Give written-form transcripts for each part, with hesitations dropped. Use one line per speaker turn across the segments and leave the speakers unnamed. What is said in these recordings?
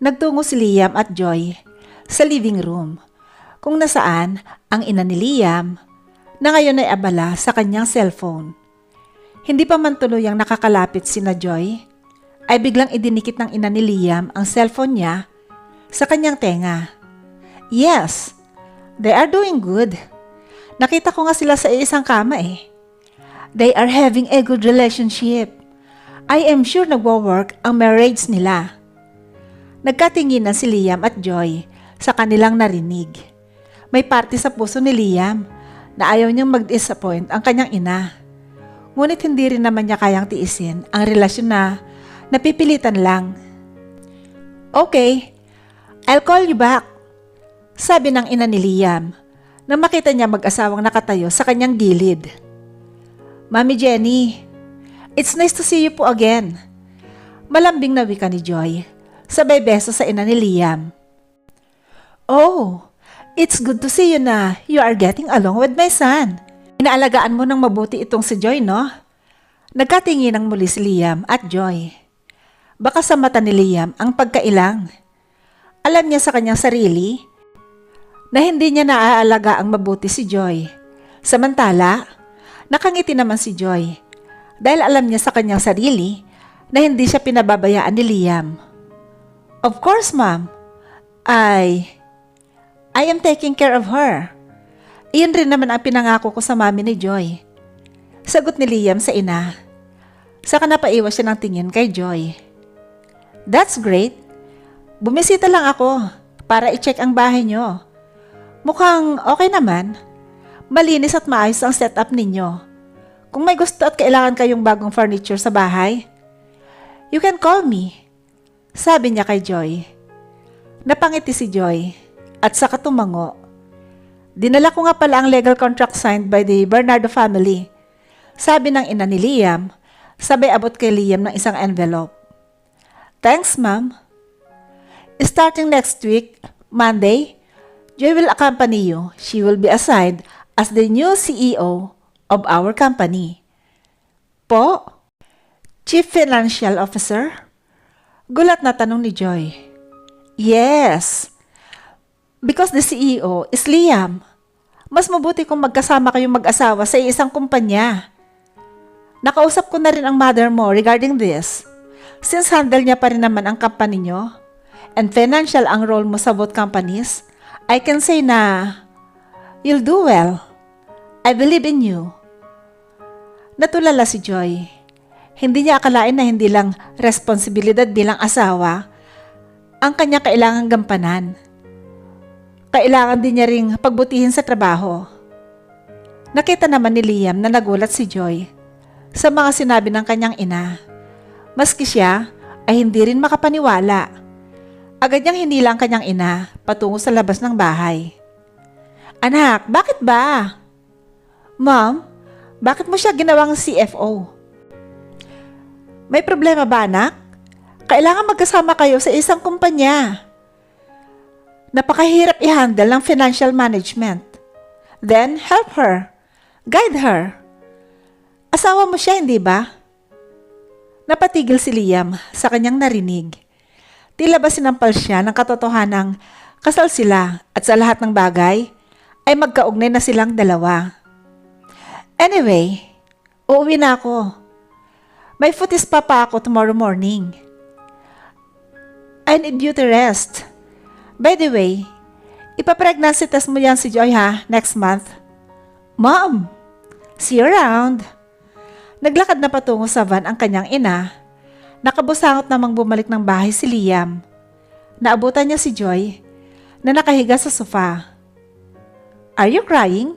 Nagtungo si Liam at Joy sa living room, kung nasaan ang ina ni Liam na ngayon ay abala sa kanyang cellphone. Hindi pa man tuluyang nakakalapit sina Joy, ay biglang idinikit ng ina ni Liam ang cellphone niya sa kanyang tenga. Yes, they are doing good. Nakita ko nga sila sa isang kama eh. They are having a good relationship. I am sure nagwo-work ang marriage nila. Nagkatinginan si Liam at Joy sa kanilang narinig. May parte sa puso ni Liam na ayaw niyang mag-disappoint ang kanyang ina. Ngunit hindi rin naman niya kayang tiisin ang relasyon na napipilitan lang. Okay, I'll call you back, sabi ng ina ni Liam nang makita niya mag-asawang nakatayo sa kanyang gilid. Mami Jenny, it's nice to see you po again. Malambing na wika ni Joy, sabay beso sa ina ni Liam. Oh, it's good to see you na you are getting along with my son. Inaalagaan mo ng mabuti itong si Joy, no? Nagkatingin ng muli si Liam at Joy. Baka sa mata ni Liam ang pagkailang. Alam niya sa kanyang sarili na hindi niya naaalaga ang mabuti si Joy. Samantala, nakangiti naman si Joy dahil alam niya sa kanyang sarili na hindi siya pinababayaan ni Liam. Of course, ma'am. I am taking care of her. Iyon rin naman ang pinangako ko sa mami ni Joy. Sagot ni Liam sa ina. Saka napaiwas siya ng tingin kay Joy. That's great. Bumisita lang ako para i-check ang bahay niyo. Mukhang okay naman. Malinis at maayos ang setup ninyo. Kung may gusto at kailangan kayong bagong furniture sa bahay, you can call me, sabi niya kay Joy. Napangiti si Joy at saka tumango. Dinala ko nga pala ang legal contract signed by the Bernardo family, sabi ng ina ni Liam, sabay abot kay Liam ng isang envelope. Thanks, ma'am. Starting next week, Monday, Joy will accompany you. She will be assigned as the new CEO of our company. Po? Chief Financial Officer? Gulat na tanong ni Joy. Yes. Because the CEO is Liam. Mas mabuti kung magkasama kayong mag-asawa sa isang kumpanya. Nakausap ko na rin ang mother mo regarding this. Since handle niya pa rin naman ang company nyo, and financial ang role mo sa both companies, I can say na you'll do well. I believe in you. Natulala si Joy. Hindi niya akalain na hindi lang responsibilidad bilang asawa ang kanya kailangang gampanan. Kailangan din niya ring pagbutihin sa trabaho. Nakita naman ni Liam na nagulat si Joy sa mga sinabi ng kanyang ina. Maski siya ay hindi rin makapaniwala. Agad niyang hinila ang kanyang ina patungo sa labas ng bahay. Anak, bakit ba? Mom, bakit mo siya ginawang CFO? May problema ba, anak? Kailangan magkasama kayo sa isang kumpanya. Napakahirap i-handle ng financial management. Then, help her. Guide her. Asawa mo siya, hindi ba? Napatigil si Liam sa kanyang narinig. Tila ba sinampal siya ng katotohanang kasal sila at sa lahat ng bagay ay magkaugnay na silang dalawa. Anyway, uuwi na ako. May footies pa ako tomorrow morning. I need you to rest. By the way, ipapregnancy test mo yan si Joy ha, next month. Mom, see you around. Naglakad na patungo sa van ang kanyang ina. Nakabusangot namang bumalik ng bahay si Liam. Naabutan niya si Joy na nakahiga sa sofa. Are you crying?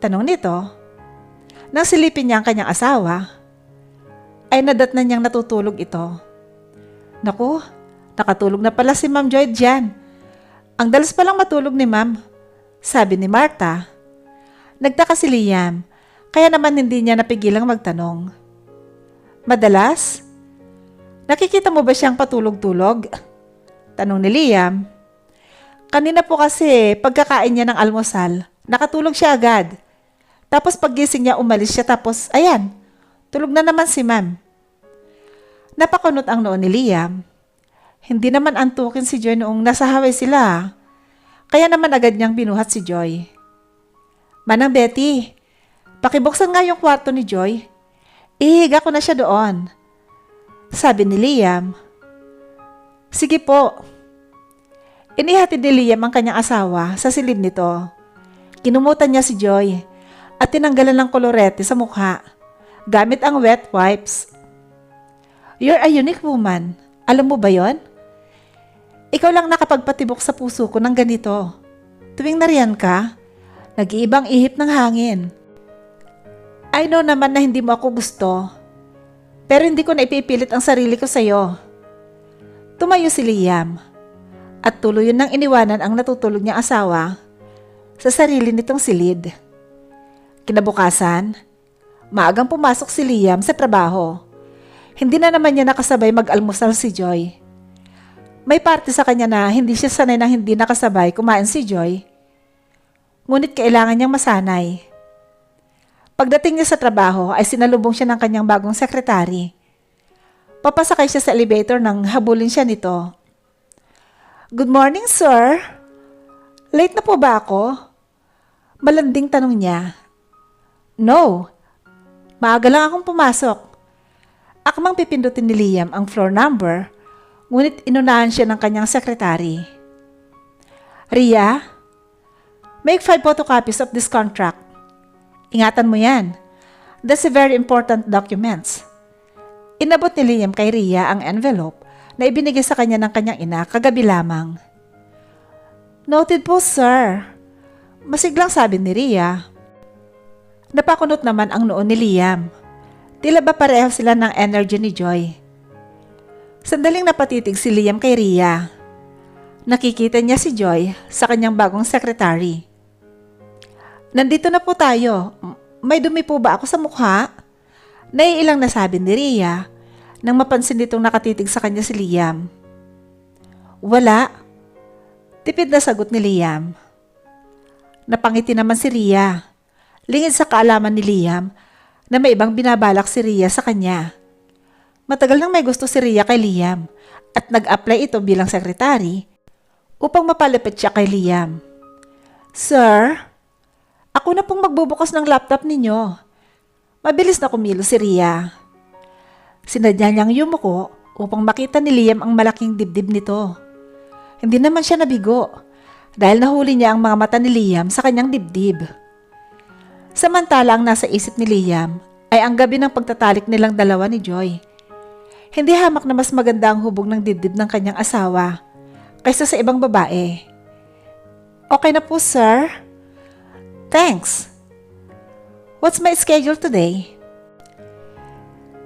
Tanong nito. Nang silipin niya ang kanyang asawa, ay nadatnan niyang natutulog ito. Naku, nakatulog na pala si Ma'am Joy dyan. Ang dalas palang matulog ni Ma'am, sabi ni Martha. Nagtaka si Liam, kaya naman hindi niya napigilang magtanong. Madalas? Nakikita mo ba siyang patulog-tulog? Tanong ni Liam. Kanina po kasi pagkakain niya ng almusal, nakatulog siya agad. Tapos paggising niya umalis siya tapos ayan, tulog na naman si Ma'am. Napakunot ang noo ni Liam. Hindi naman antukin si Joy noong nasa Hawaii sila. Kaya naman agad niyang binuhat si Joy. Manang Betty, pakibuksan nga yung kwarto ni Joy. Ihiga ko na siya doon. Sabi ni Liam. Sige po. Inihatid ni Liam ang kanyang asawa sa silid nito. Kinumutan niya si Joy at tinanggalan ng kolorete sa mukha gamit ang wet wipes. You're a unique woman. Alam mo ba yon? Ikaw lang nakapagpatibok sa puso ko ng ganito. Tuwing nariyan ka, nag-iibang ihip ng hangin. I know naman na hindi mo ako gusto, pero hindi ko na ipipilit ang sarili ko sa'yo. Tumayo si Liam at tuluyan nang iniwanan ang natutulog niyang asawa sa sarili nitong silid. Kinabukasan, maagang pumasok si Liam sa trabaho. Hindi na naman niya nakasabay mag-almusal si Joy. May parte sa kanya na hindi siya sanay na hindi nakasabay kumain si Joy. Ngunit kailangan niyang masanay. Pagdating niya sa trabaho ay sinalubong siya ng kanyang bagong sekretary. Papasakay siya sa elevator nang habulin siya nito. Good morning, sir. Late na po ba ako? Malanding tanong niya. No. Maaga lang akong pumasok. Akmang pipindutin ni Liam ang floor number, ngunit inunahan siya ng kanyang sekretary. Ria, make 5 photocopies of this contract. Ingatan mo yan. That's a very important documents. Inabot ni Liam kay Ria ang envelope na ibinigay sa kanya ng kanyang ina kagabi lamang. Noted po, sir. Masiglang sabi ni Ria. Napakunot naman ang noon ni Liam. Tila ba pareho sila ng energy ni Joy. Sandaling napatitig si Liam kay Ria. Nakikita niya si Joy sa kanyang bagong secretary. Nandito na po tayo. May dumi po ba ako sa mukha? Naiilang nasabi ni Ria nang mapansin nitong nakatitig sa kanya si Liam. Wala. Tipid na sagot ni Liam. Napangiti naman si Ria. Lingid sa kaalaman ni Liam na may ibang binabalak si Ria sa kanya. Matagal nang may gusto si Ria kay Liam at nag-apply ito bilang sekretary upang mapalapit siya kay Liam. Sir, ako na pong magbubukas ng laptop ninyo. Mabilis na kumilos si Ria. Sinadya niyang yumuko upang makita ni Liam ang malaking dibdib nito. Hindi naman siya nabigo dahil nahuli niya ang mga mata ni Liam sa kanyang dibdib. Samantala ang nasa isip ni Liam ay ang gabi ng pagtatalik nilang dalawa ni Joy. Hindi hamak na mas maganda ang hubog ng dibdib ng kanyang asawa kaysa sa ibang babae. Okay na po, sir. Thanks. What's my schedule today?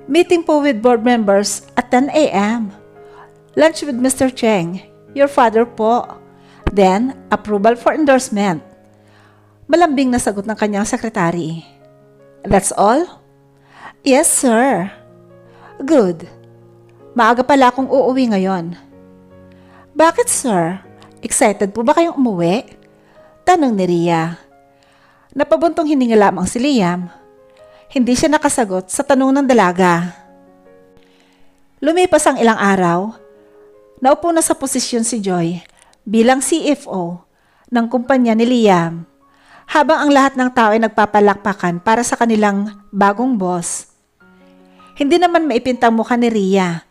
Meeting po with board members at 10 a.m. Lunch with Mr. Cheng, your father po. Then, approval for endorsement. Malambing na sagot ng kanyang sekretary. That's all? Yes, sir. Good. Maaga pala akong uuwi ngayon. Bakit, sir? Excited po ba kayong umuwi? Tanong ni Ria. Napabuntong hininga lamang si Liam. Hindi siya nakasagot sa tanong ng dalaga. Lumipas ang ilang araw. Naupo na sa posisyon si Joy bilang CFO ng kumpanya ni Liam. Habang ang lahat ng tao ay nagpapalakpakan para sa kanilang bagong boss. Hindi naman maipintang mukha ni Ria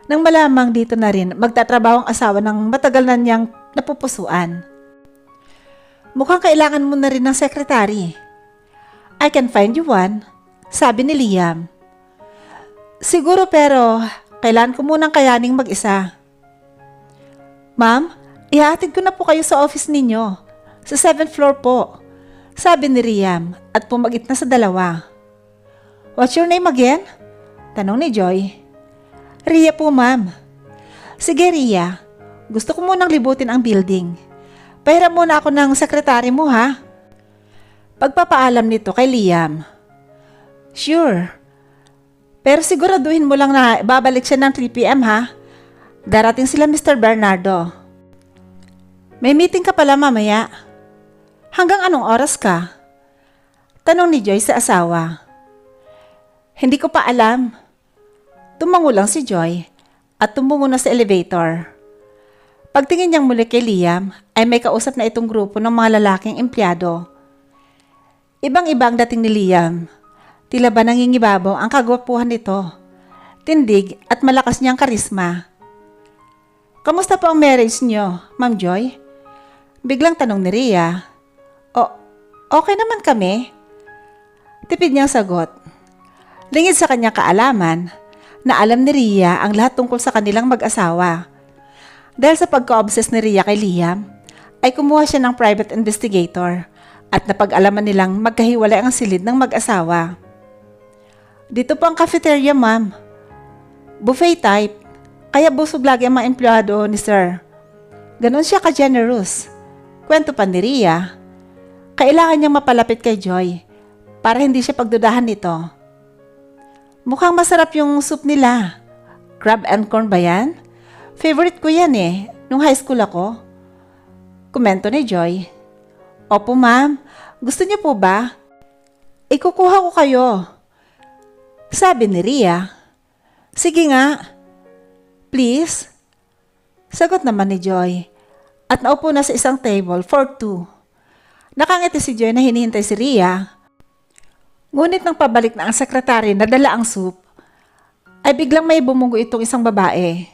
nang malamang dito na rin magtatrabaho ang asawa ng matagal na niyang napupusuan. Mukhang kailangan mo na rin ng sekretary. I can find you one, sabi ni Liam. Siguro pero kailangan ko munang kayaning mag-isa. Ma'am, ihatid ko na po kayo sa office ninyo. Sa 7th floor po. Sabi ni Liam at pumagit na sa dalawa. What's your name again? Tanong ni Joy. Ria po, ma'am. Sige, Ria. Gusto ko munang libutin ang building. Pahiram muna ako ng sekretary mo, ha? Pagpapaalam nito kay Liam. Sure. Pero siguraduhin mo lang na babalik siya ng 3 p.m., ha? Darating sila Mr. Bernardo. May meeting ka pala mamaya. Hanggang anong oras ka? Tanong ni Joy sa asawa. Hindi ko pa alam. Tumango lang si Joy at tumungo na sa elevator. Pagtingin niyang muli kay Liam ay may kausap na itong grupo ng mga lalaking empleyado. Ibang-iba ang dating ni Liam. Tila ba nangingibabaw ang kagwapuhan nito, tindig at malakas niyang karisma. "Kamusta po ang marriage niyo, Ma'am Joy?" Biglang tanong ni Rhea. Okay naman kami." Tipid niyang sagot. Lingid sa kanyang kaalaman na alam ni Rhea ang lahat tungkol sa kanilang mag-asawa. Dahil sa pagka-obsess ni Rhea kay Liam, ay kumuha siya ng private investigator at napag-alaman nilang magkahiwalay ang silid ng mag-asawa. "Dito po ang cafeteria, ma'am. Buffet type, kaya busog lagi ang mga empleyado ni sir. Ganon siya ka-generous." Kwento pa ni Rhea. Kailangan niyang mapalapit kay Joy para hindi siya pagdudahan nito. "Mukhang masarap yung soup nila. Crab and corn ba yan? Favorite ko yan nung high school ako." Komento ni Joy. "Opo ma'am, gusto niyo po ba? Ikukuha ko kayo." Sabi ni Rhea. "Sige nga. Please." Sagot naman ni Joy at naupo na sa isang table for two. Nakangiti si Joy na hinihintay si Rhea. Ngunit nang pabalik na ang sekretary na dala ang soup, ay biglang may bumunggo itong isang babae.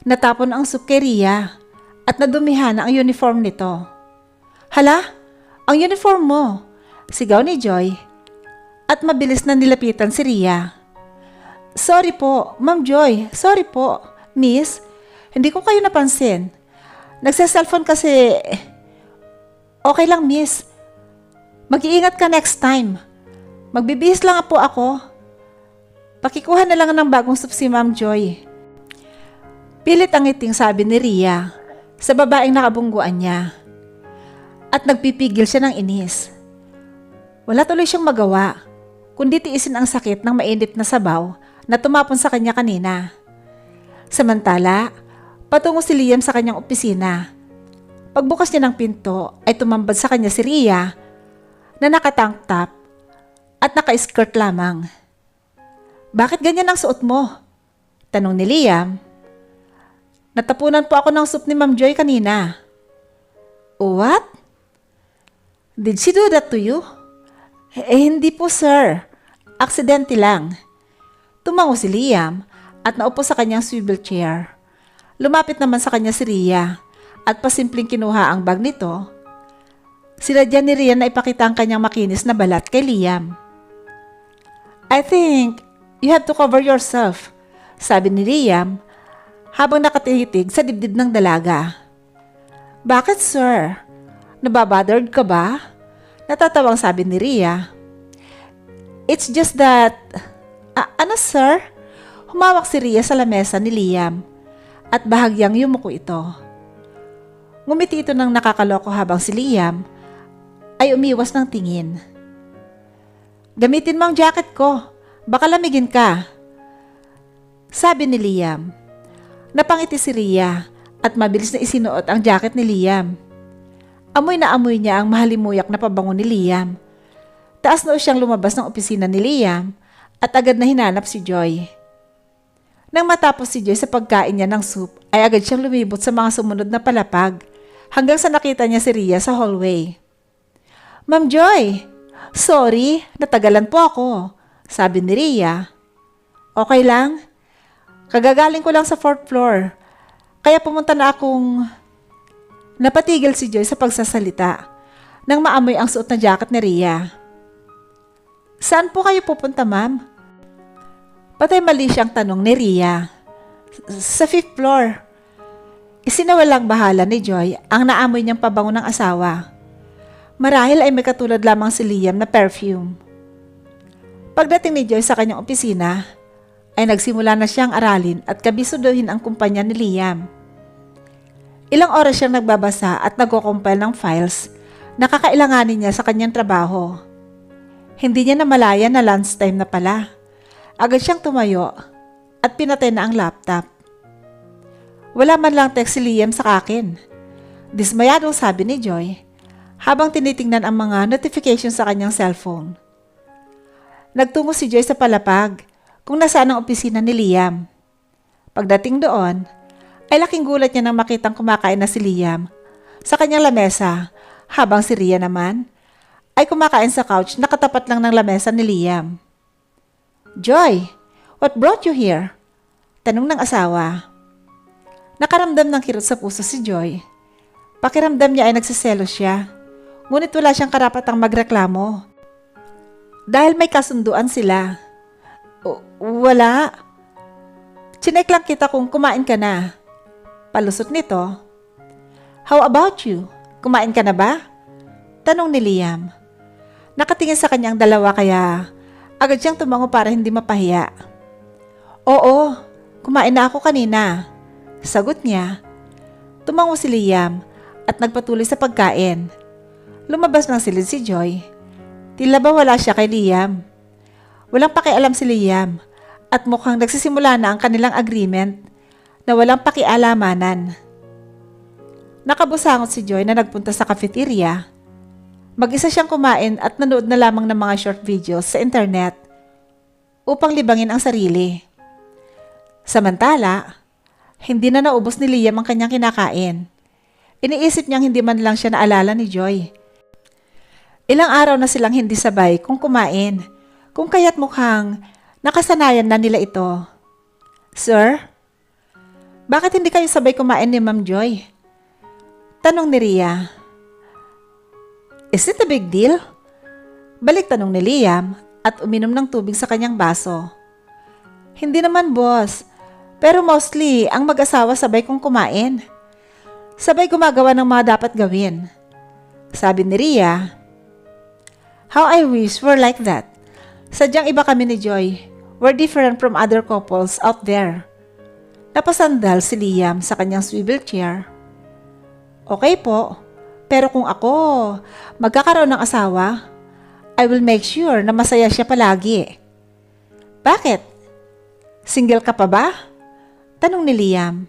Natapon ang soup kay Rhea at nadumihan ang uniform nito. "Hala, ang uniform mo!" Sigaw ni Joy at mabilis na nilapitan si Rhea. "Sorry po, Ma'am Joy. Sorry po, Miss. Hindi ko kayo napansin. Nagsa-cellphone kasi..." "Okay lang, miss. Mag-iingat ka next time. Magbibihis lang po ako. Pakikuha na lang ng bagong soup si Ma'am Joy." Pilit ang ngiting sabi ni Rhea sa babaeng nakabungguan niya. At nagpipigil siya ng inis. Wala tuloy siyang magawa, kundi tiisin ang sakit ng mainit na sabaw na tumapon sa kanya kanina. Samantala, patungo si Liam sa kanyang opisina. Pagbukas niya ng pinto ay tumambad sa kanya si Rhea na nakatank top at naka-skirt lamang. "Bakit ganyan ang suot mo?" tanong ni Liam. "Natapunan po ako ng soup ni Ma'am Joy kanina." "What? Did she do that to you?" Hindi po sir. Aksidente lang." Tumango si Liam at naupo sa kanyang swivel chair. Lumapit naman sa kanya si Rhea at pasimpleng kinuha ang bag nito. Sinadya ni Rhea na ipakita ang kanyang makinis na balat kay Liam. "I think you have to cover yourself," sabi ni Liam habang nakatitig sa dibdib ng dalaga. "Bakit sir? Nababothered ka ba?" Natatawang sabi ni Rhea. "It's just that..." Ano sir?" Humawak si Rhea sa lamesa ni Liam at bahagyang yumuko ito. Ngumiti ito ng nakakaloko habang si Liam ay umiwas ng tingin. "Gamitin mo ang jacket ko. Baka lamigin ka," sabi ni Liam. Napangiti si Rhea at mabilis na isinuot ang jacket ni Liam. Amoy na amoy niya ang mahalimuyak na pabango ni Liam. Taas noo siyang lumabas ng opisina ni Liam at agad na hinanap si Joy. Nang matapos si Joy sa pagkain niya ng soup, ay agad siyang lumibot sa mga sumunod na palapag hanggang sa nakita niya si Rhea sa hallway. "Ma'am Joy, sorry, natagalan po ako," sabi ni Rhea. "Okay lang. Kagagaling ko lang sa 4th floor, kaya pumunta na akong..." Napatigil si Joy sa pagsasalita nang maamoy ang suot na jacket ni Rhea. "Saan po kayo pupunta, ma'am?" Patay mali siyang tanong ni Rhea. "Sa 5th floor." Isinawalang bahala ni Joy ang naamoy niyang pabango ng asawa. Marahil ay may katulad lamang si Liam na perfume. Pagdating ni Joy sa kanyang opisina, ay nagsimula na siyang aralin at kabisuduhin ang kumpanya ni Liam. Ilang oras siyang nagbabasa at nagko-compile ng files na kakailanganin niya sa kanyang trabaho. Hindi niya namalaya na lunchtime na pala. Agad siyang tumayo at pinatay na ang laptop. Wala man lang text si Liam sa akin. Dismayadong sabi ni Joy habang tinitingnan ang mga notifications sa kanyang cellphone. Nagtungo si Joy sa palapag kung nasaan ang opisina ni Liam. Pagdating doon, ay laking gulat niya nang makitang kumakain na si Liam sa kanyang lamesa, habang si Rhea naman ay kumakain sa couch na katapat lang ng lamesa ni Liam. "Joy, what brought you here?" Tanong ng asawa. Nakaramdam ng kirot sa puso si Joy. Pakiramdam niya ay nagsiselos siya, ngunit wala siyang karapatang magreklamo dahil may kasunduan sila. Wala. Chinek lang kita kung kumain ka na. Palusot nito. "How about you? Kumain ka na ba?" Tanong ni Liam. Nakatingin sa kanyang dalawa kaya agad siyang tumango para hindi mapahiya. "Oo, kumain na ako kanina," sagot niya. Tumango si Liam at nagpatuloy sa pagkain. Lumabas ng silid si Joy. Tila ba wala siya kay Liam? Walang pakialam si Liam at mukhang nagsisimula na ang kanilang agreement na walang pakialamanan. Nakabusangot si Joy na nagpunta sa cafeteria. Mag-isa siyang kumain at nanood na lamang ng mga short videos sa internet upang libangin ang sarili. Samantala, hindi na naubos ni Liam ang kanyang kinakain. Iniisip niyang hindi man lang siya naalala ni Joy. Ilang araw na silang hindi sabay kung kumain, kung kaya't mukhang nakasanayan na nila ito. "Sir, bakit hindi kayo sabay kumain ni Ma'am Joy?" Tanong ni Rhea. "Is it a big deal?" Balik tanong ni Liam at uminom ng tubig sa kanyang baso. "Hindi naman, boss. Pero mostly, ang mag-asawa sabay kong kumain. Sabay gumagawa ng mga dapat gawin." Sabi ni Rhea. "How I wish we're like that. Sadyang iba kami ni Joy. We're different from other couples out there." Napasandal si Liam sa kanyang swivel chair. "Okay po, pero kung ako magkakaroon ng asawa, I will make sure na masaya siya palagi." "Bakit? Single ka pa ba?" Tanong ni Liam.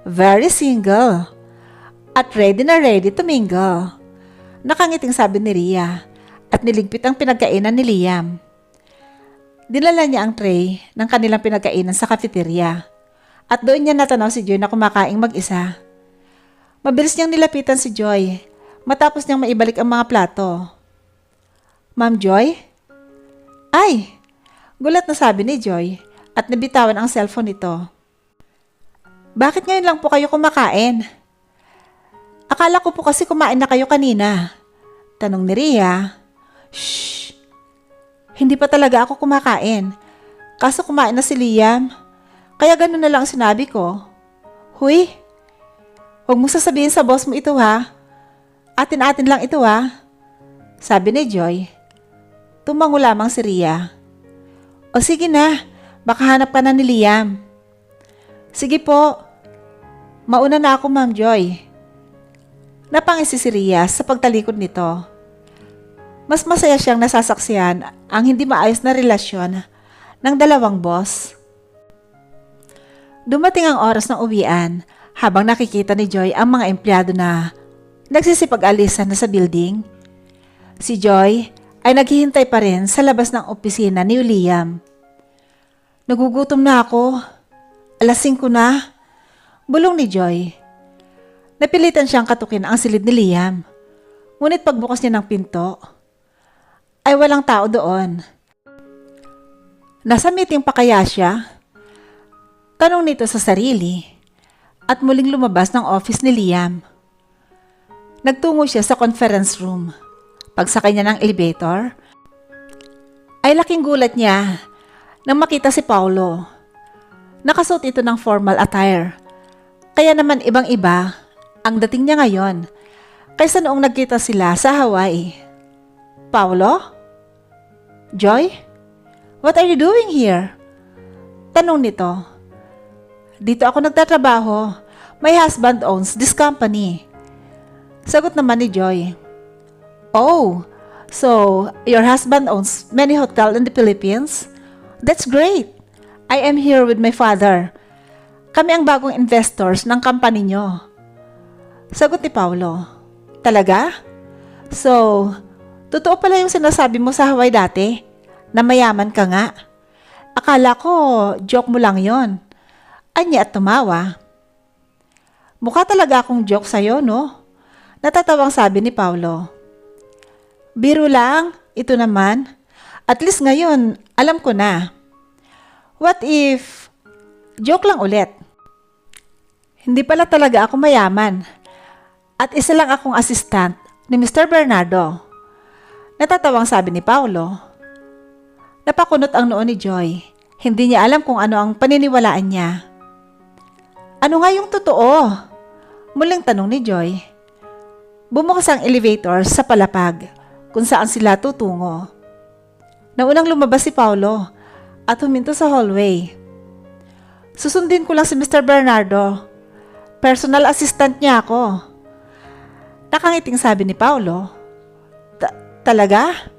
"Very single. At ready na ready to mingle." Nakangiting sabi ni Rhea at niligpit ang pinagkainan ni Liam. Dinala niya ang tray ng kanilang pinagkainan sa cafeteria at doon niya natanaw si Joy na kumakaing mag-isa. Mabilis niyang nilapitan si Joy matapos niyang maibalik ang mga plato. "Ma'am Joy?" "Ay!" Gulat na sabi ni Joy at nabitawan ang cellphone nito. "Bakit ngayon lang po kayo kumakain?" "Akala ko po kasi kumain na kayo kanina." Tanong ni Rhea. "Shh! Hindi pa talaga ako kumakain. Kaso kumain na si Liam. Kaya ganun na lang sinabi ko." "Huy! Huwag mo sasabihin sa boss mo ito ha. Atin-atin lang ito ha." Sabi ni Joy. Tumango lamang si Rhea. "O sige na, baka hanap ka na ni Liam." "Sige po. Mauna na ako, Ma'am Joy." Napangisi si Rhea sa pagtalikod nito. Mas masaya siyang nasasaksihan ang hindi maayos na relasyon ng dalawang boss. Dumating ang oras ng uwian habang nakikita ni Joy ang mga empleyado na nagsisipag-alisan na sa building. Si Joy ay naghihintay pa rin sa labas ng opisina ni Liam. "Nagugutom na ako. 5:00 na." Bulong ni Joy. Napilitan siyang katukin ang silid ni Liam. Ngunit pagbukas niya ng pinto, ay walang tao doon. Nasa meeting pa kaya siya? Tanong nito sa sarili at muling lumabas ng office ni Liam. Nagtungo siya sa conference room. Pagsakay niya ng elevator, ay laking gulat niya nang makita si Paulo. Nakasuot ito ng formal attire, kaya naman ibang-iba ang dating niya ngayon kaysa noong nagkita sila sa Hawaii. "Paulo? Joy? What are you doing here?" Tanong nito. "Dito ako nagtatrabaho. My husband owns this company." Sagot naman ni Joy. "Oh, so your husband owns many hotels in the Philippines? That's great. I am here with my father. Kami ang bagong investors ng company nyo." Sagot ni Paulo. "Talaga? So, totoo pala yung sinasabi mo sa Hawaii dati, na mayaman ka nga. Akala ko, joke mo lang yon. Anya at tumawa. Mukha talaga akong joke sa'yo, no? Natatawang sabi ni Paulo. Biro lang, ito naman. At least ngayon, alam ko na. What if, joke lang ulit. Hindi pala talaga ako mayaman. At isa lang akong assistant ni Mr. Bernardo. Natatawang sabi ni Paulo. Napakunot ang noo ni Joy. Hindi niya alam kung ano ang paniniwalaan niya. Ano nga yung totoo? Muling tanong ni Joy. Bumukas ang elevator sa palapag kung saan sila tutungo. Naunang lumabas si Paulo at huminto sa hallway. Susundin ko lang si Mr. Bernardo. Personal assistant niya ako. Nakangiting sabi ni Paulo. Talaga?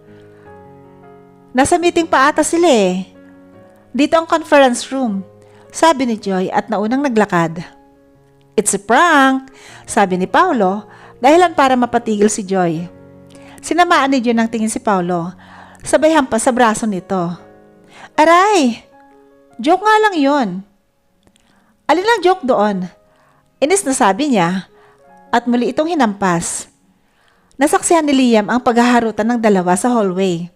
Nasa meeting pa ata sila eh. Dito ang conference room, sabi ni Joy at naunang naglakad. It's a prank, sabi ni Paulo, dahilan para mapatigil si Joy. Sinamaan ni Joy ng tingin si Paulo, sabay hampas sa braso nito. Aray! Joke nga lang yun. Alin ang joke doon? Inis na sabi niya, at muli itong hinampas. Nasaksihan ni Liam ang paghaharutan ng dalawa sa hallway.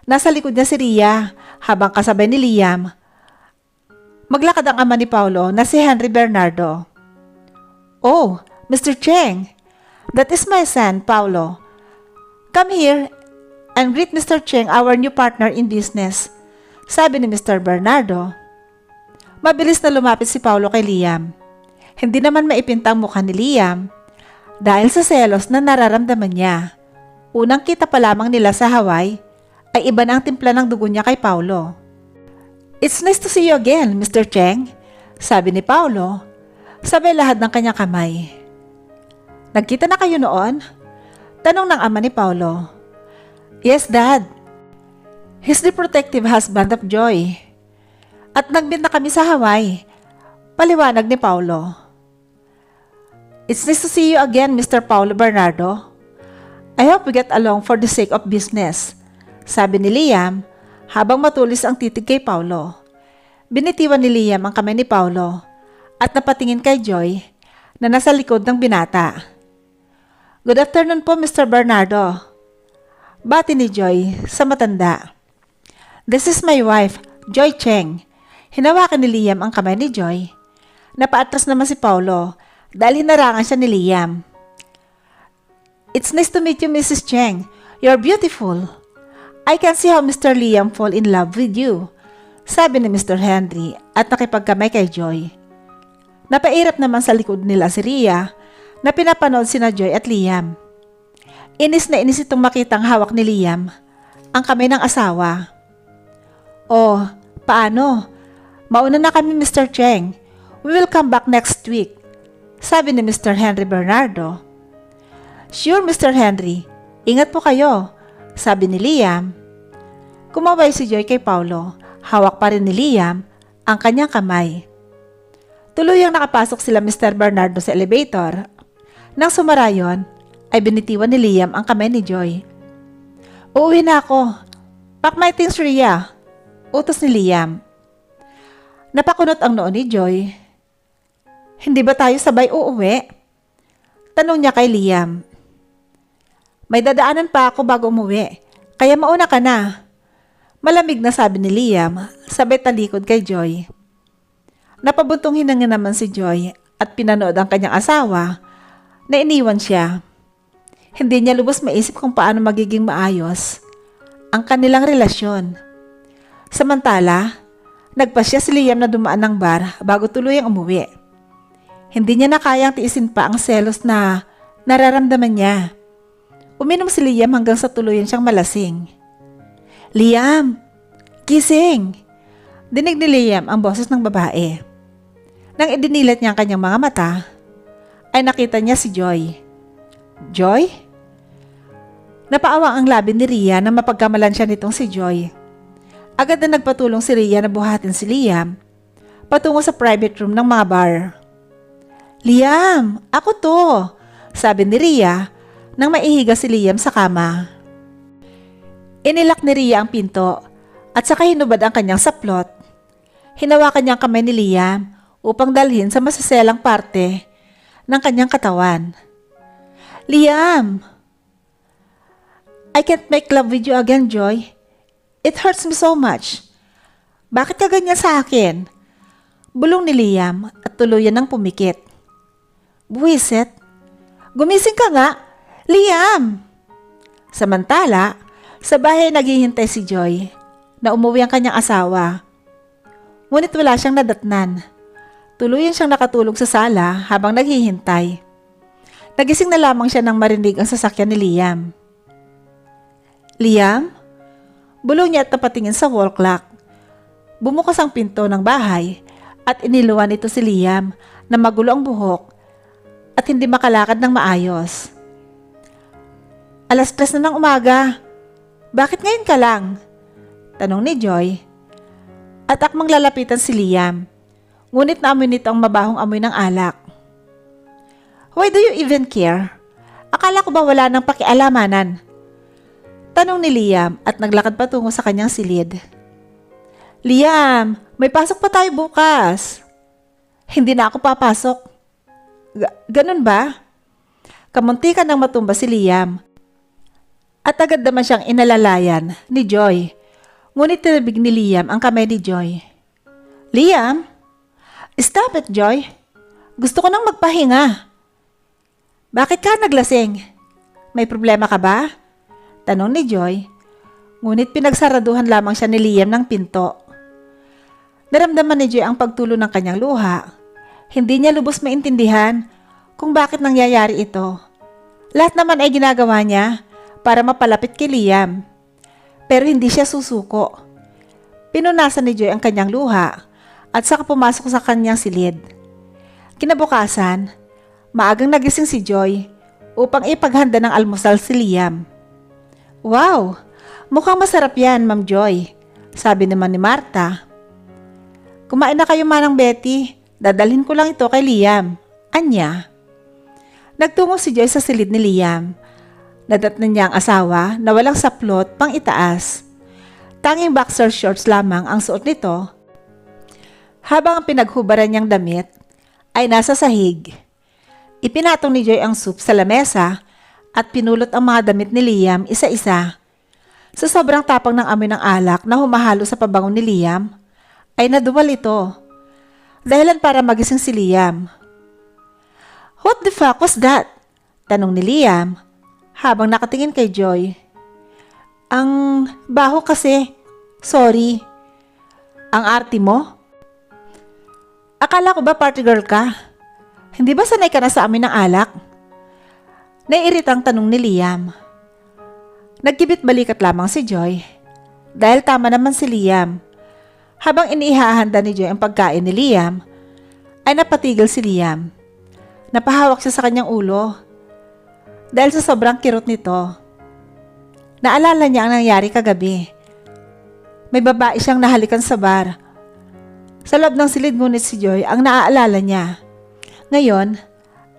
Nasa likod niya si Rhea, habang kasabay ni Liam. Maglakad ang ama ni Paulo na si Henry Bernardo. Oh, Mr. Cheng, that is my son, Paulo. Come here and greet Mr. Cheng, our new partner in business, sabi ni Mr. Bernardo. Mabilis na lumapit si Paulo kay Liam. Hindi naman maipintang mukha ni Liam dahil sa selos na nararamdaman niya. Unang kita pa lamang nila sa Hawaii ay iba na ang timpla ng dugo niya kay Paulo. It's nice to see you again, Mr. Cheng, sabi ni Paulo. Sabay lahad ng kanyang kamay. Nagkita na kayo noon? Tanong ng ama ni Paulo. Yes, Dad. He's the protective husband of Joy. At nag-meet na kami sa Hawaii. Paliwanag ni Paulo. It's nice to see you again, Mr. Paulo Bernardo. I hope we get along for the sake of business, sabi ni Liam habang matulis ang titig kay Paulo. Binitiwan ni Liam ang kamay ni Paulo at napatingin kay Joy na nasa likod ng binata. Good afternoon po, Mr. Bernardo. Bati ni Joy sa matanda. This is my wife, Joy Cheng. Hinawakan ni Liam ang kamay ni Joy. Napaatras naman si Paulo dahil hinarangan siya ni Liam. It's nice to meet you, Mrs. Cheng. You're beautiful. I can see how Mr. Liam fall in love with you, sabi ni Mr. Henry at nakipagkamay kay Joy. Napairap naman sa likod nila si Rhea na pinapanood sina Joy at Liam. Inis na inis itong makitang hawak ni Liam ang kamay ng asawa. Oh, paano? Mauna na kami, Mr. Cheng. We will come back next week, sabi ni Mr. Henry Bernardo. Sure, Mr. Henry. Ingat po kayo, sabi ni Liam. Kumaway si Joy kay Paulo. Hawak pa rin ni Liam ang kanyang kamay. Tuluyang nakapasok sila Mr. Bernardo sa elevator. Nang sumarayon, ay binitiwan ni Liam ang kamay ni Joy. Uuwi na ako. Pack my things, Rhea, utos ni Liam. Napakunot ang noo ni Joy. Hindi ba tayo sabay uuwi? Tanong niya kay Liam. May dadaanan pa ako bago umuwi, kaya mauna ka na. Malamig na sabi ni Liam, sabay talikod kay Joy. Napabuntong hinanga naman si Joy at pinanood ang kanyang asawa na iniwan siya. Hindi niya lubos maisip kung paano magiging maayos ang kanilang relasyon. Samantala, nagpasya si Liam na dumaan ng bar bago tuluyang umuwi. Hindi niya na kayang tiisin pa ang selos na nararamdaman niya. Uminom si Liam hanggang sa tuluyan siyang malasing. Liam! Gising! Dinig ni Liam ang boses ng babae. Nang idinilat niya ang kanyang mga mata, ay nakita niya si Joy. Joy? Napaawang ang labi ni Rhea na mapagkamalan siya nitong si Joy. Agad na nagpatulong si Rhea na buhatin si Liam patungo sa private room ng mga bar. Liam, ako to, sabi ni Rhea nang maihiga si Liam sa kama. Inilak ni Rhea ang pinto at saka hinubad ang kanyang saplot. Hinawakan niya ang kamay ni Liam upang dalhin sa masaselang parte ng kanyang katawan. Liam! I can't make love with you again, Joy. It hurts me so much. Bakit ka ganyan sa akin? Bulong ni Liam at tuluyan ng pumikit. Buwisit, gumising ka nga, Liam! Samantala, sa bahay naghihintay si Joy na umuwi ang kanyang asawa. Ngunit wala siyang nadatnan. Tuluyan siyang nakatulog sa sala habang naghihintay. Nagising na lamang siya nang marinig ang sasakyan ni Liam. Liam? Bulong niya at napatingin sa wall clock. Bumukas ang pinto ng bahay at iniluwan ito si Liam na magulo ang buhok at hindi makalakad ng maayos. 3:00 na ng umaga. Bakit ngayon ka lang? Tanong ni Joy. At akmang lalapitan si Liam. Ngunit naamoy nito ang mabahong amoy ng alak. Why do you even care? Akala ko ba wala nang pakialamanan? Tanong ni Liam at naglakad patungo sa kanyang silid. Liam, may pasok pa tayo bukas. Hindi na ako papasok. Ganun ba? Kamuntikan nang matumba si Liam. At agad naman siyang inalalayan ni Joy. Ngunit tinabig ni Liam ang kamay ni Joy. Liam? Stop it, Joy. Gusto ko nang magpahinga. Bakit ka naglasing? May problema ka ba? Tanong ni Joy. Ngunit pinagsaraduhan lamang siya ni Liam ng pinto. Naramdaman ni Joy ang pagtulo ng kanyang luha. Hindi niya lubos maintindihan kung bakit nangyayari ito. Lahat naman ay ginagawa niya para mapalapit kay Liam. Pero hindi siya susuko. Pinunasan ni Joy ang kanyang luha at saka pumasok sa kanyang silid. Kinabukasan, maagang nagising si Joy upang ipaghanda ng almusal si Liam. Wow! Mukhang masarap yan, Ma'am Joy, sabi naman ni Martha. Kumain na kayo, Manang Betty. Dadalhin ko lang ito kay Liam. Anya. Nagtungo si Joy sa silid ni Liam. Nadatnan niya ang asawa na walang saplot pang itaas. Tanging boxer shorts lamang ang suot nito. Habang ang pinaghubaran niyang damit ay nasa sahig. Ipinatong ni Joy ang soup sa lamesa at pinulot ang mga damit ni Liam isa-isa. Sa sobrang tapang ng amoy ng alak na humahalo sa pabango ni Liam, ay naduwal ito. Dahilan para magising si Liam. What the fuck was that? Tanong ni Liam habang nakatingin kay Joy. Ang baho kasi. Sorry. Ang arte mo? Akala ko ba party girl ka? Hindi ba sanay ka na sa amin ng alak? Naiiritang tanong ni Liam. Nagkibit balikat lamang si Joy. Dahil tama naman si Liam. Habang iniihahanda ni Joy ang pagkain ni Liam, ay napatigil si Liam. Napahawak siya sa kanyang ulo. Dahil sa sobrang kirot nito. Naalala niya ang nangyari kagabi. May babae siyang nahalikan sa bar. Sa loob ng silid ngunit si Joy ang naaalala niya. Ngayon,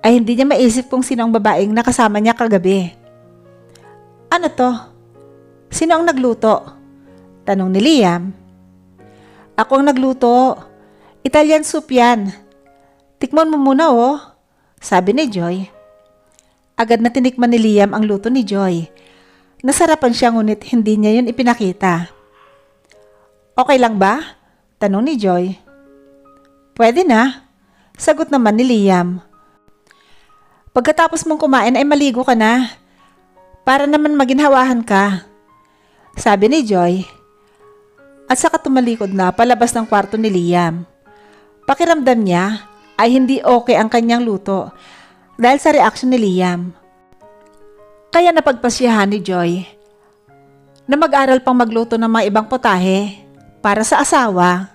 ay hindi niya maisip kung sino ang babaeng nakasama niya kagabi. Ano to? Sino ang nagluto? Tanong ni Liam. Ako ang nagluto. Italian soup yan. Tikman mo muna oh, sabi ni Joy. Agad na tinikman ni Liam ang luto ni Joy. Nasarapan siya ngunit hindi niya yun ipinakita. Okay lang ba? Tanong ni Joy. Pwede na, sagot naman ni Liam. Pagkatapos mong kumain ay maligo ka na. Para naman maginhawahan ka, sabi ni Joy. At saka tumalikod na palabas ng kwarto ni Liam. Pakiramdam niya ay hindi okay ang kanyang luto dahil sa reaksyon ni Liam. Kaya napagpasyahan ni Joy na mag-aral pang magluto ng mga ibang putahe para sa asawa.